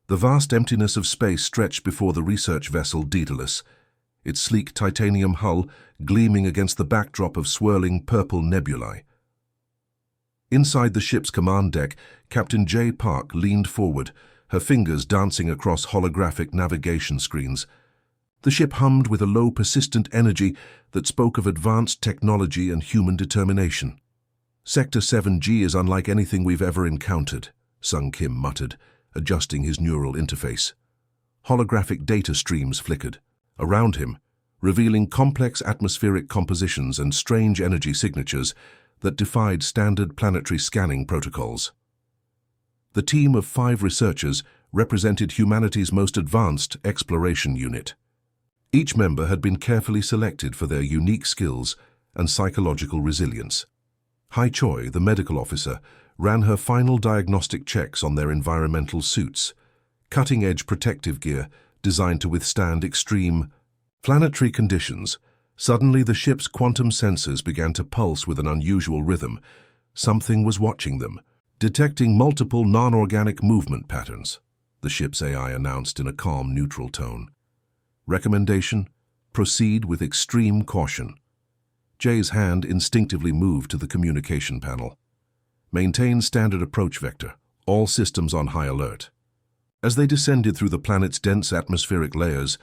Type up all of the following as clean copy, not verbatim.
The vast emptiness of space stretched before the research vessel Daedalus, its sleek titanium hull gleaming against the backdrop of swirling purple nebulae. Inside the ship's command deck, Captain J. Park leaned forward, her fingers dancing across holographic navigation screens. The ship hummed with a low, persistent energy that spoke of advanced technology and human determination. "Sector 7G is unlike anything we've ever encountered," Sung Kim muttered, adjusting his neural interface. Holographic data streams flickered around him, revealing complex atmospheric compositions and strange energy signatures that defied standard planetary scanning protocols. The team of 5 researchers represented humanity's most advanced exploration unit. Each member had been carefully selected for their unique skills and psychological resilience. Hai Choi, the medical officer, ran her final diagnostic checks on their environmental suits, cutting-edge protective gear designed to withstand extreme planetary conditions. Suddenly, the ship's quantum sensors began to pulse with an unusual rhythm. Something was watching them, detecting multiple non-organic movement patterns, the ship's AI announced in a calm, neutral tone. Recommendation: proceed with extreme caution. Jay's hand instinctively moved to the communication panel. Maintain standard approach vector, all systems on high alert. As they descended through the planet's dense atmospheric layers,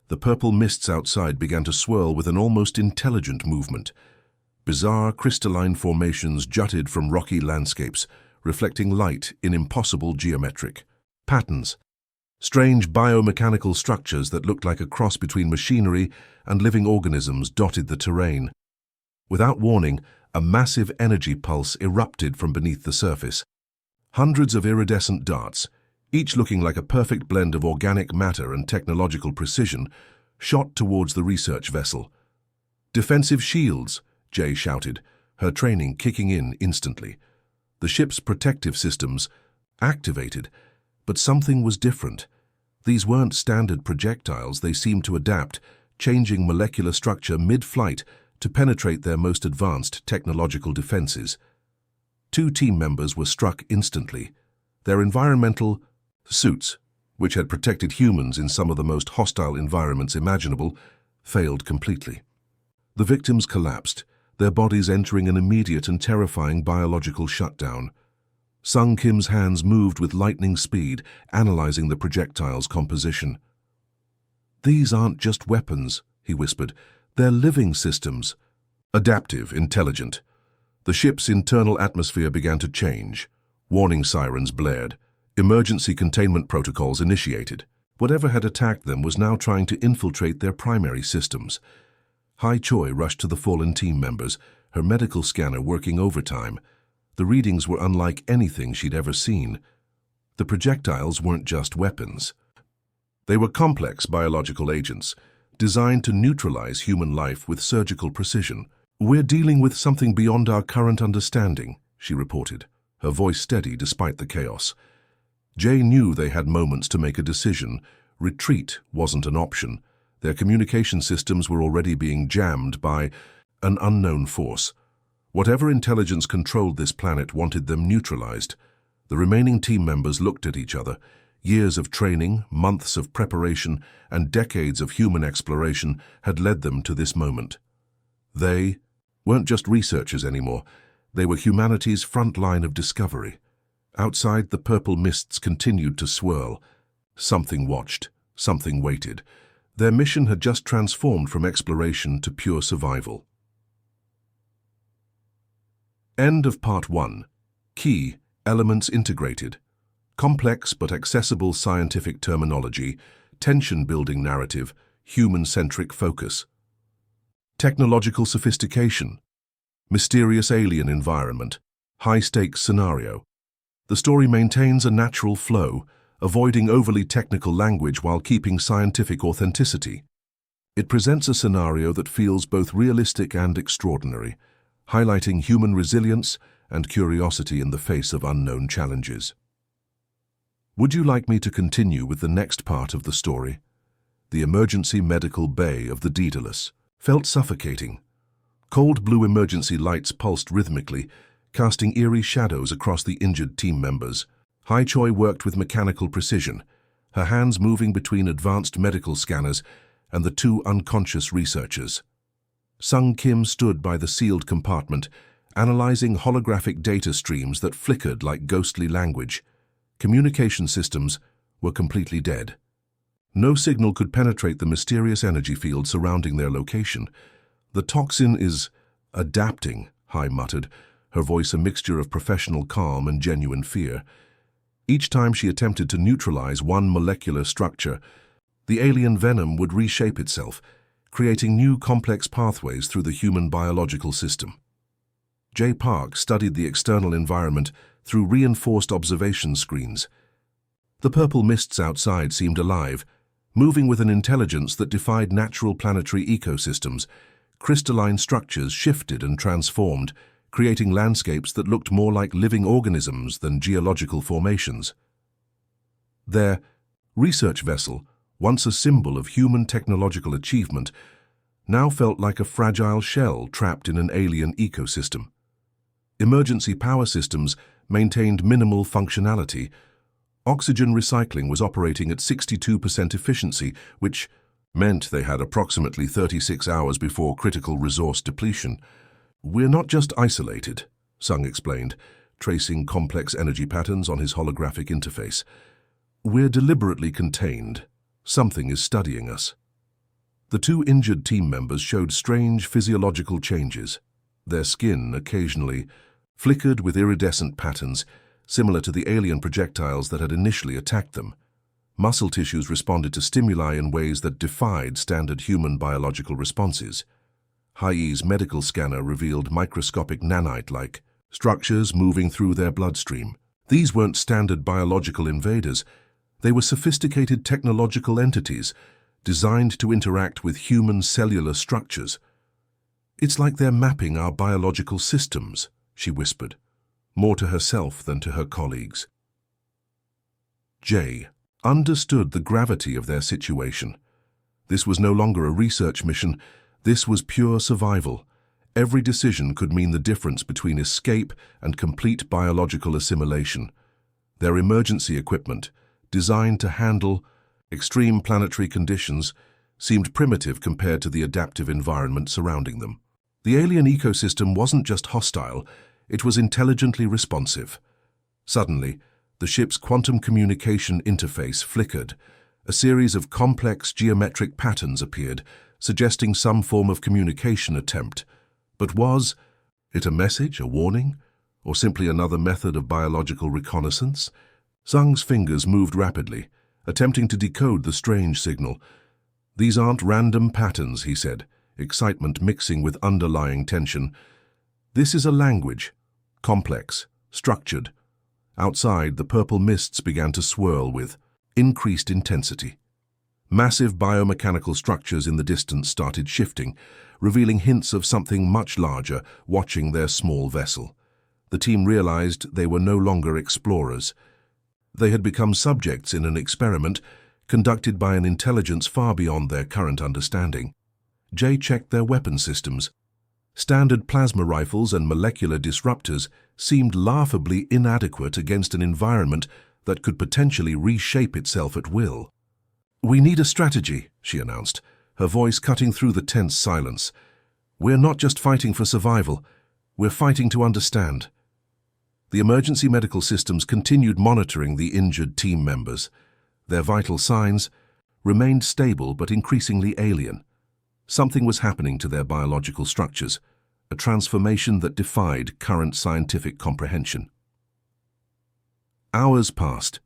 the purple mists outside began to swirl with an almost intelligent movement. Bizarre crystalline formations jutted from rocky landscapes, reflecting light in impossible geometric patterns. Strange biomechanical structures that looked like a cross between machinery and living organisms dotted the terrain. Without warning, a massive energy pulse erupted from beneath the surface. Hundreds of iridescent darts, each looking like a perfect blend of organic matter and technological precision, shot towards the research vessel. "Defensive shields," Jay shouted, her training kicking in instantly. The ship's protective systems activated, but something was different. These weren't standard projectiles. They seemed to adapt, changing molecular structure mid-flight to penetrate their most advanced technological defenses. 2 team members were struck instantly. Their environmental suits, which had protected humans in some of the most hostile environments imaginable, failed completely. The victims collapsed, their bodies entering an immediate and terrifying biological shutdown. Sung Kim's hands moved with lightning speed, analyzing the projectile's composition. "These aren't just weapons," he whispered. "They're living systems. Adaptive, intelligent." The ship's internal atmosphere began to change. Warning sirens blared. Emergency containment protocols initiated. Whatever had attacked them was now trying to infiltrate their primary systems. Hai Choi rushed to the fallen team members, her medical scanner working overtime. The readings were unlike anything she'd ever seen. The projectiles weren't just weapons. They were complex biological agents, designed to neutralize human life with surgical precision. "We're dealing with something beyond our current understanding," she reported, her voice steady despite the chaos. Jay knew they had moments to make a decision. Retreat wasn't an option. Their communication systems were already being jammed by an unknown force. Whatever intelligence controlled this planet wanted them neutralized. The remaining team members looked at each other. Years of training, months of preparation, and decades of human exploration had led them to this moment. They weren't just researchers anymore. They were humanity's front line of discovery. Outside, the purple mists continued to swirl. Something watched, something waited. Their mission had just transformed from exploration to pure survival. End of Part 1. Key Elements Integrated. Complex but accessible scientific terminology, tension-building narrative, human-centric focus. Technological sophistication. Mysterious alien environment. High-stakes scenario. The story maintains a natural flow, avoiding overly technical language while keeping scientific authenticity. It presents a scenario that feels both realistic and extraordinary, highlighting human resilience and curiosity in the face of unknown challenges. Would you like me to continue with the next part of the story? The emergency medical bay of the Daedalus felt suffocating. Cold blue emergency lights pulsed rhythmically, casting eerie shadows across the injured team members. Hai Choi worked with mechanical precision, her hands moving between advanced medical scanners and the two unconscious researchers. Sung Kim stood by the sealed compartment, analyzing holographic data streams that flickered like ghostly language. Communication systems were completely dead. No signal could penetrate the mysterious energy field surrounding their location. "The toxin is adapting," Hai muttered, her voice a mixture of professional calm and genuine fear. Each time she attempted to neutralize one molecular structure, the alien venom would reshape itself, creating new complex pathways through the human biological system. Jay Park studied the external environment through reinforced observation screens. The purple mists outside seemed alive, moving with an intelligence that defied natural planetary ecosystems. Crystalline structures shifted and transformed, creating landscapes that looked more like living organisms than geological formations. Their research vessel, once a symbol of human technological achievement, now felt like a fragile shell trapped in an alien ecosystem. Emergency power systems maintained minimal functionality. Oxygen recycling was operating at 62% efficiency, which meant they had approximately 36 hours before critical resource depletion. "We're not just isolated," Sung explained, tracing complex energy patterns on his holographic interface. "We're deliberately contained. Something is studying us." The two injured team members showed strange physiological changes. Their skin occasionally flickered with iridescent patterns, similar to the alien projectiles that had initially attacked them. Muscle tissues responded to stimuli in ways that defied standard human biological responses. Hai's medical scanner revealed microscopic nanite-like structures moving through their bloodstream. These weren't standard biological invaders. They were sophisticated technological entities designed to interact with human cellular structures. "It's like they're mapping our biological systems," she whispered, more to herself than to her colleagues. Jay understood the gravity of their situation. This was no longer a research mission. This was pure survival. Every decision could mean the difference between escape and complete biological assimilation. Their emergency equipment, designed to handle extreme planetary conditions, seemed primitive compared to the adaptive environment surrounding them. The alien ecosystem wasn't just hostile, it was intelligently responsive. Suddenly, the ship's quantum communication interface flickered. A series of complex geometric patterns appeared, suggesting some form of communication attempt. But was it a message, a warning, or simply another method of biological reconnaissance? Sung's fingers moved rapidly, attempting to decode the strange signal. "These aren't random patterns," he said, excitement mixing with underlying tension. "This is a language, complex, structured." Outside, the purple mists began to swirl with increased intensity. Massive biomechanical structures in the distance started shifting, revealing hints of something much larger watching their small vessel. The team realized they were no longer explorers. They had become subjects in an experiment conducted by an intelligence far beyond their current understanding. Jay checked their weapon systems. Standard plasma rifles and molecular disruptors seemed laughably inadequate against an environment that could potentially reshape itself at will. "We need a strategy," she announced, her voice cutting through the tense silence. "We're not just fighting for survival, we're fighting to understand." The emergency medical systems continued monitoring the injured team members. Their vital signs remained stable but increasingly alien. Something was happening to their biological structures, a transformation that defied current scientific comprehension. Hours passed.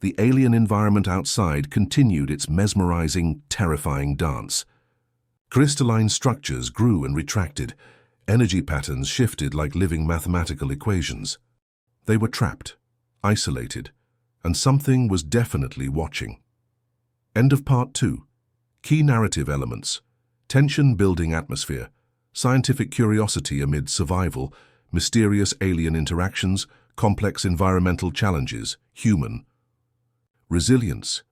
The alien environment outside continued its mesmerizing, terrifying dance. Crystalline structures grew and retracted. Energy patterns shifted like living mathematical equations. They were trapped, isolated, and something was definitely watching. End of Part 2. Key narrative elements: tension-building atmosphere, scientific curiosity amid survival, mysterious alien interactions, complex environmental challenges, human. Resilience.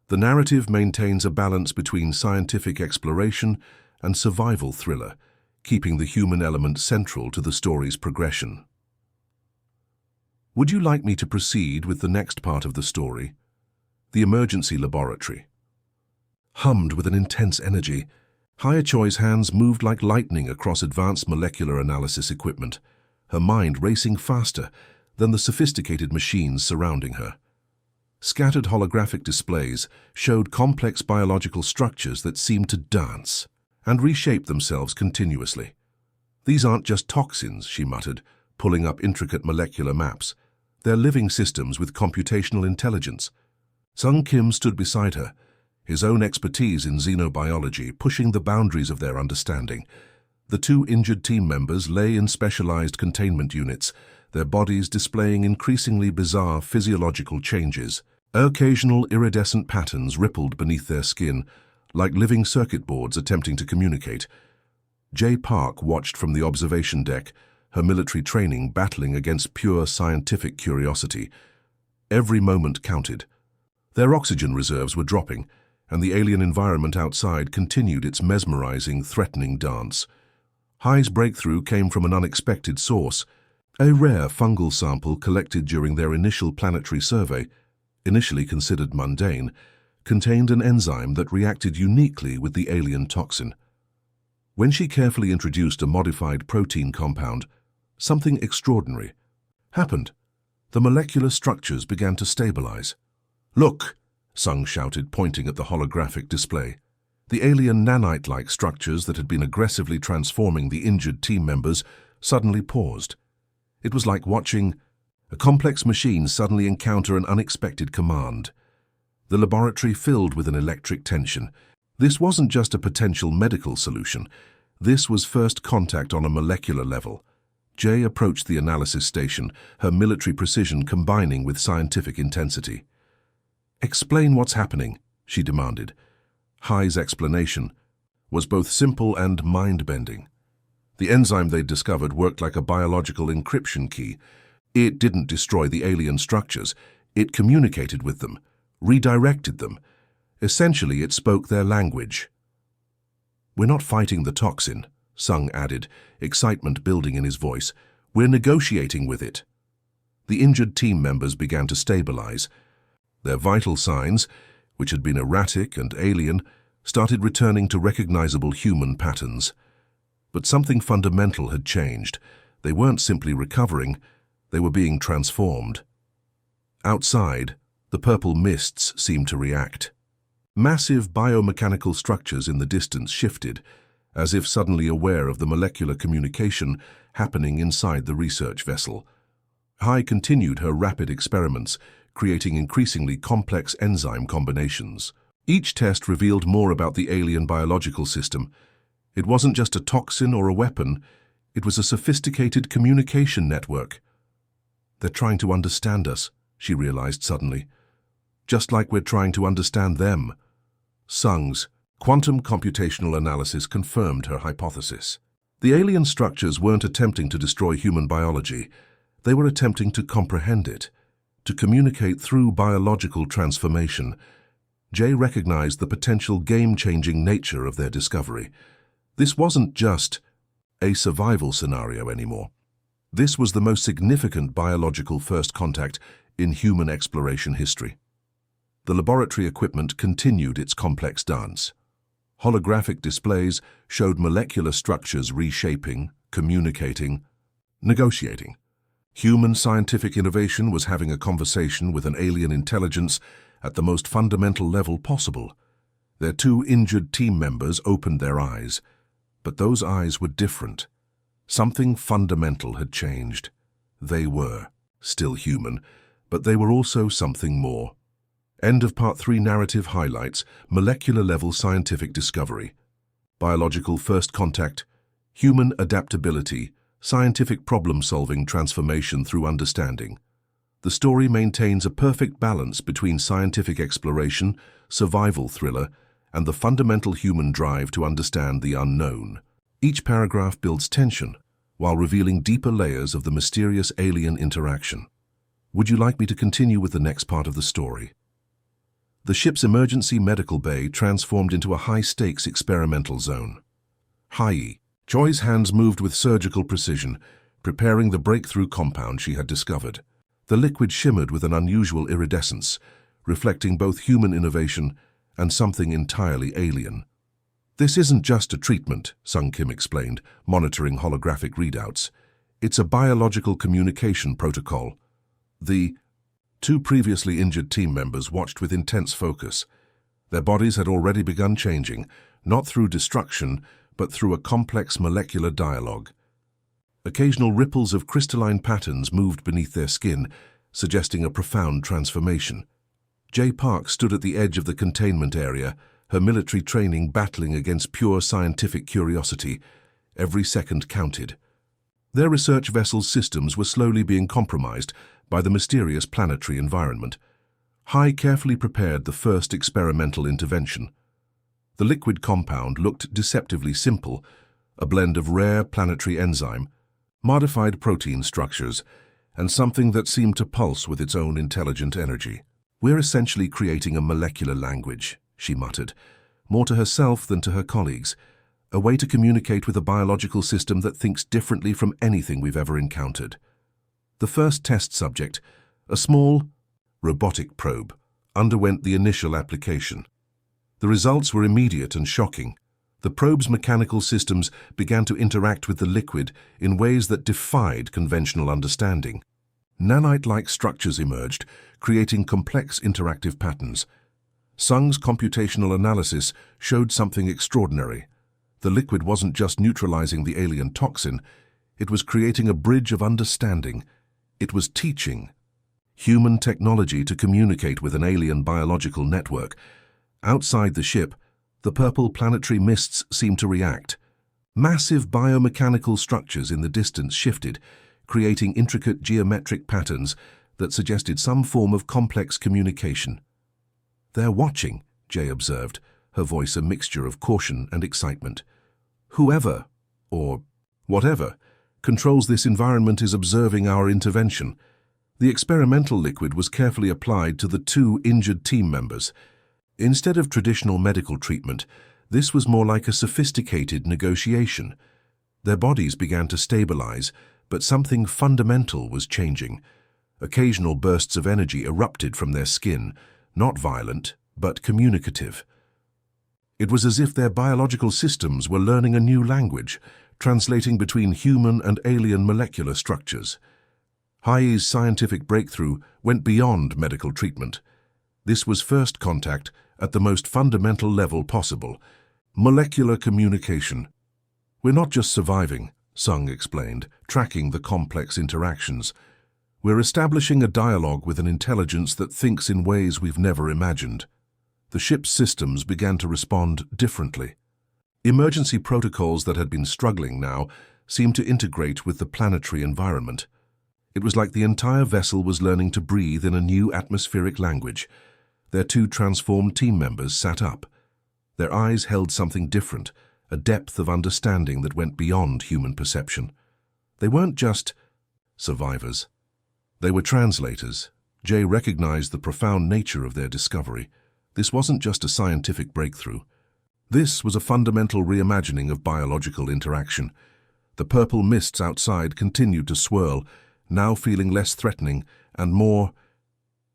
The narrative maintains a balance between scientific exploration and survival thriller, keeping the human element central to the story's progression. Would you like me to proceed with the next part of the story? The emergency laboratory hummed with an intense energy. HFY's hands moved like lightning across advanced molecular analysis equipment, her mind racing faster than the sophisticated machines surrounding her. Scattered holographic displays showed complex biological structures that seemed to dance and reshape themselves continuously. "These aren't just toxins," she muttered, pulling up intricate molecular maps. "They're living systems with computational intelligence." Sung Kim stood beside her, his own expertise in xenobiology pushing the boundaries of their understanding. The two injured team members lay in specialized containment units, their bodies displaying increasingly bizarre physiological changes. Occasional iridescent patterns rippled beneath their skin, like living circuit boards attempting to communicate. Jay Park watched from the observation deck, her military training battling against pure scientific curiosity. Every moment counted. Their oxygen reserves were dropping, and the alien environment outside continued its mesmerizing, threatening dance. HFY's breakthrough came from an unexpected source. A rare fungal sample collected during their initial planetary survey, initially considered mundane, contained an enzyme that reacted uniquely with the alien toxin. When she carefully introduced a modified protein compound, something extraordinary happened. The molecular structures began to stabilize. "Look!" Sung shouted, pointing at the holographic display. The alien nanite-like structures that had been aggressively transforming the injured team members suddenly paused. It was like watching a complex machine suddenly encounter an unexpected command. The laboratory filled with an electric tension. This wasn't just a potential medical solution. This was first contact on a molecular level. Jay approached the analysis station, her military precision combining with scientific intensity. "Explain what's happening," she demanded. HFY's explanation was both simple and mind-bending. The enzyme they'd discovered worked like a biological encryption key. It didn't destroy the alien structures. It communicated with them, redirected them. Essentially, it spoke their language. "We're not fighting the toxin," Sung added, excitement building in his voice. "We're negotiating with it." The injured team members began to stabilize. Their vital signs, which had been erratic and alien, started returning to recognizable human patterns. But something fundamental had changed. They weren't simply recovering, they were being transformed. Outside, the purple mists seemed to react. Massive biomechanical structures in the distance shifted, as if suddenly aware of the molecular communication happening inside the research vessel. HFY continued her rapid experiments, creating increasingly complex enzyme combinations. Each test revealed more about the alien biological system. It wasn't just a toxin or a weapon, it was a sophisticated communication network. "They're trying to understand us," she realized suddenly. "Just like we're trying to understand them." Sung's quantum computational analysis confirmed her hypothesis. The alien structures weren't attempting to destroy human biology, they were attempting to comprehend it, to communicate through biological transformation. Jay recognized the potential game-changing nature of their discovery. This wasn't just a survival scenario anymore. This was the most significant biological first contact in human exploration history. The laboratory equipment continued its complex dance. Holographic displays showed molecular structures reshaping, communicating, negotiating. Human scientific innovation was having a conversation with an alien intelligence at the most fundamental level possible. Their two injured team members opened their eyes, but those eyes were different. Something fundamental had changed. They were still human, but they were also something more. End of Part 3 narrative highlights molecular-level scientific discovery, biological first contact, human adaptability, scientific problem-solving transformation through understanding. The story maintains a perfect balance between scientific exploration, survival thriller, and the fundamental human drive to understand the unknown. Each paragraph builds tension, while revealing deeper layers of the mysterious alien interaction. Would you like me to continue with the next part of the story? The ship's emergency medical bay transformed into a high-stakes experimental zone. HFY's hands moved with surgical precision, preparing the breakthrough compound she had discovered. The liquid shimmered with an unusual iridescence, reflecting both human innovation and something entirely alien. "This isn't just a treatment," Sung Kim explained, monitoring holographic readouts. "It's a biological communication protocol." The two previously injured team members watched with intense focus. Their bodies had already begun changing, not through destruction, but through a complex molecular dialogue. Occasional ripples of crystalline patterns moved beneath their skin, suggesting a profound transformation. Jay Park stood at the edge of the containment area, her military training battling against pure scientific curiosity. Every second counted. Their research vessel's systems were slowly being compromised by the mysterious planetary environment. Hai carefully prepared the first experimental intervention. The liquid compound looked deceptively simple, a blend of rare planetary enzyme, modified protein structures, and something that seemed to pulse with its own intelligent energy. "We're essentially creating a molecular language," she muttered, more to herself than to her colleagues, "a way to communicate with a biological system that thinks differently from anything we've ever encountered." The first test subject, a small, robotic probe, underwent the initial application. The results were immediate and shocking. The probe's mechanical systems began to interact with the liquid in ways that defied conventional understanding. Nanite-like structures emerged, creating complex interactive patterns. Sung's computational analysis showed something extraordinary. The liquid wasn't just neutralizing the alien toxin, it was creating a bridge of understanding. It was teaching human technology to communicate with an alien biological network. Outside the ship, the purple planetary mists seemed to react. Massive biomechanical structures in the distance shifted, creating intricate geometric patterns that suggested some form of complex communication. "They're watching," Jay observed, her voice a mixture of caution and excitement. "Whoever, or whatever, controls this environment is observing our intervention." The experimental liquid was carefully applied to the two injured team members. Instead of traditional medical treatment, this was more like a sophisticated negotiation. Their bodies began to stabilize, but something fundamental was changing. Occasional bursts of energy erupted from their skin, not violent, but communicative. It was as if their biological systems were learning a new language, translating between human and alien molecular structures. Hai's scientific breakthrough went beyond medical treatment. This was first contact at the most fundamental level possible, molecular communication. "We're not just surviving," Sung explained, tracking the complex interactions. "We're establishing a dialogue with an intelligence that thinks in ways we've never imagined." The ship's systems began to respond differently. Emergency protocols that had been struggling now seemed to integrate with the planetary environment. It was like the entire vessel was learning to breathe in a new atmospheric language. Their two transformed team members sat up. Their eyes held something different, a depth of understanding that went beyond human perception. They weren't just survivors. They were translators. Jay recognized the profound nature of their discovery. This wasn't just a scientific breakthrough. This was a fundamental reimagining of biological interaction. The purple mists outside continued to swirl, now feeling less threatening and more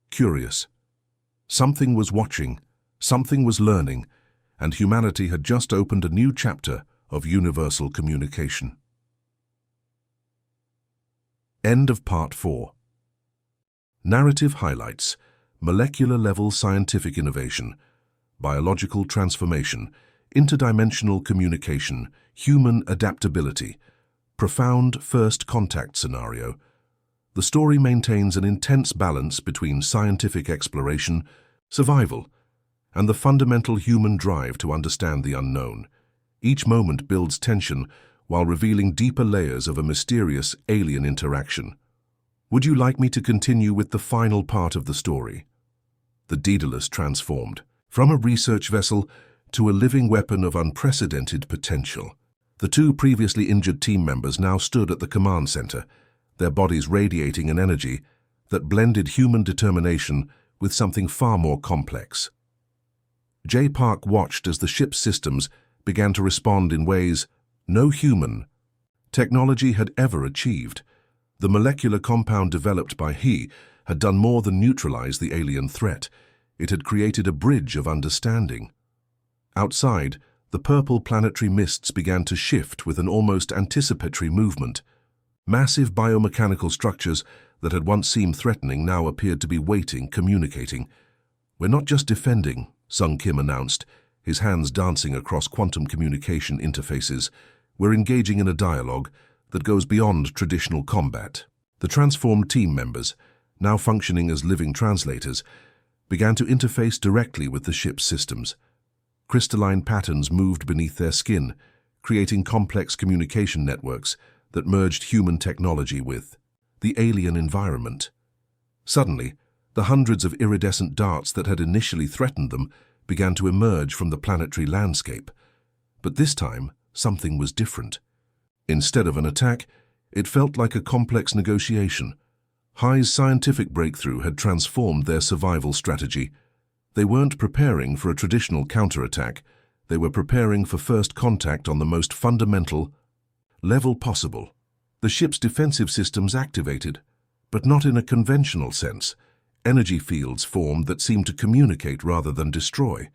curious. Something was watching, something was learning, and humanity had just opened a new chapter of universal communication. End of Part 4. Narrative highlights: molecular-level scientific innovation, biological transformation, interdimensional communication, human adaptability, profound first contact scenario. The story maintains an intense balance between scientific exploration, survival, and the fundamental human drive to understand the unknown. Each moment builds tension while revealing deeper layers of a mysterious alien interaction. Would you like me to continue with the final part of the story? The Daedalus transformed from a research vessel to a living weapon of unprecedented potential. The two previously injured team members now stood at the command center, their bodies radiating an energy that blended human determination with something far more complex. Jay Park watched as the ship's systems began to respond in ways no human technology had ever achieved. The molecular compound developed by he had done more than neutralize the alien threat. It had created a bridge of understanding. Outside, the purple planetary mists began to shift with an almost anticipatory movement. Massive biomechanical structures that had once seemed threatening now appeared to be waiting, communicating. "We're not just defending," Sung Kim announced, his hands dancing across quantum communication interfaces. "We're engaging in a dialogue that goes beyond traditional combat." The transformed team members, now functioning as living translators, began to interface directly with the ship's systems. Crystalline patterns moved beneath their skin, creating complex communication networks that merged human technology with the alien environment. Suddenly, the hundreds of iridescent darts that had initially threatened them began to emerge from the planetary landscape. But this time, something was different. Instead of an attack, it felt like a complex negotiation. High's scientific breakthrough had transformed their survival strategy. They weren't preparing for a traditional counterattack. They were preparing for first contact on the most fundamental level possible. The ship's defensive systems activated, but not in a conventional sense. Energy fields formed that seemed to communicate rather than destroy.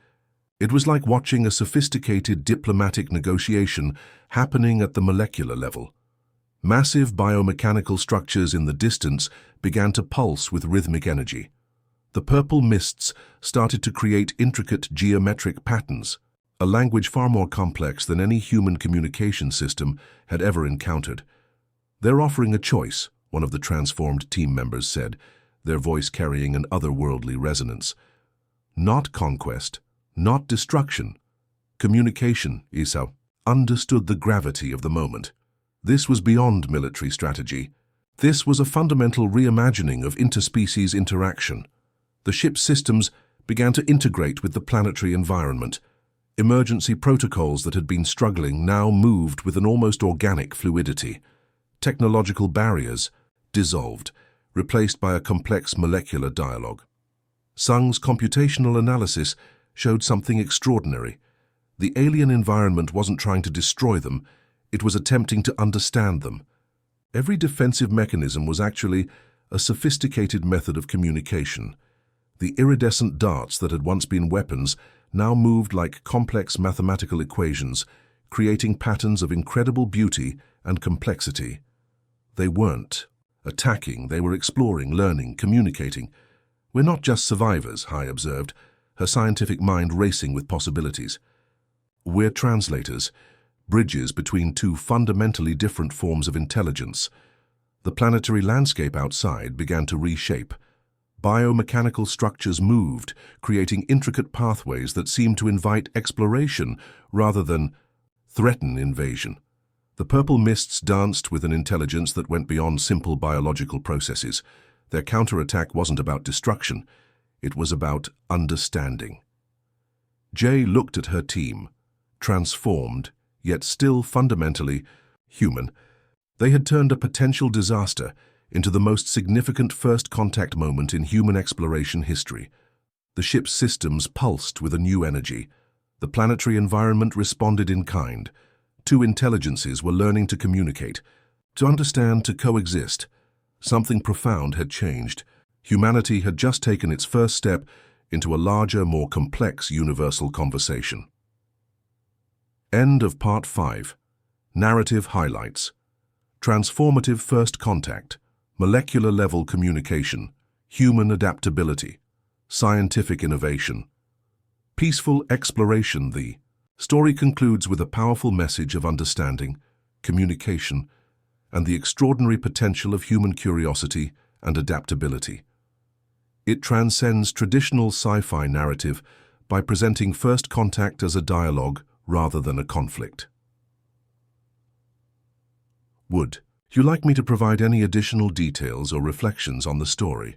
It was like watching a sophisticated diplomatic negotiation happening at the molecular level. Massive biomechanical structures in the distance began to pulse with rhythmic energy. The purple mists started to create intricate geometric patterns, a language far more complex than any human communication system had ever encountered. "They're offering a choice," one of the transformed team members said, their voice carrying an otherworldly resonance. "Not conquest, not destruction. Communication," Isa understood the gravity of the moment. This was beyond military strategy. This was a fundamental reimagining of interspecies interaction. The ship's systems began to integrate with the planetary environment. Emergency protocols that had been struggling now moved with an almost organic fluidity. Technological barriers dissolved, replaced by a complex molecular dialogue. Sung's computational analysis showed something extraordinary. The alien environment wasn't trying to destroy them, it was attempting to understand them. Every defensive mechanism was actually a sophisticated method of communication. The iridescent darts that had once been weapons now moved like complex mathematical equations, creating patterns of incredible beauty and complexity. They weren't attacking, they were exploring, learning, communicating. "We're not just survivors," Hai observed, her scientific mind racing with possibilities. "We're translators, bridges between two fundamentally different forms of intelligence." The planetary landscape outside began to reshape. Biomechanical structures moved, creating intricate pathways that seemed to invite exploration rather than threaten invasion. The purple mists danced with an intelligence that went beyond simple biological processes. Their counterattack wasn't about destruction, it was about understanding. Jay looked at her team, transformed, yet still fundamentally human. They had turned a potential disaster into the most significant first contact moment in human exploration history. The ship's systems pulsed with a new energy. The planetary environment responded in kind. Two intelligences were learning to communicate, to understand, to coexist. Something profound had changed. Humanity had just taken its first step into a larger, more complex universal conversation. End of Part 5. Narrative highlights. Transformative first contact. Molecular-level communication. Human adaptability. Scientific innovation. Peaceful exploration. The story concludes with a powerful message of understanding, communication, and the extraordinary potential of human curiosity and adaptability. It transcends traditional sci-fi narrative by presenting first contact as a dialogue rather than a conflict. Would you like me to provide any additional details or reflections on the story?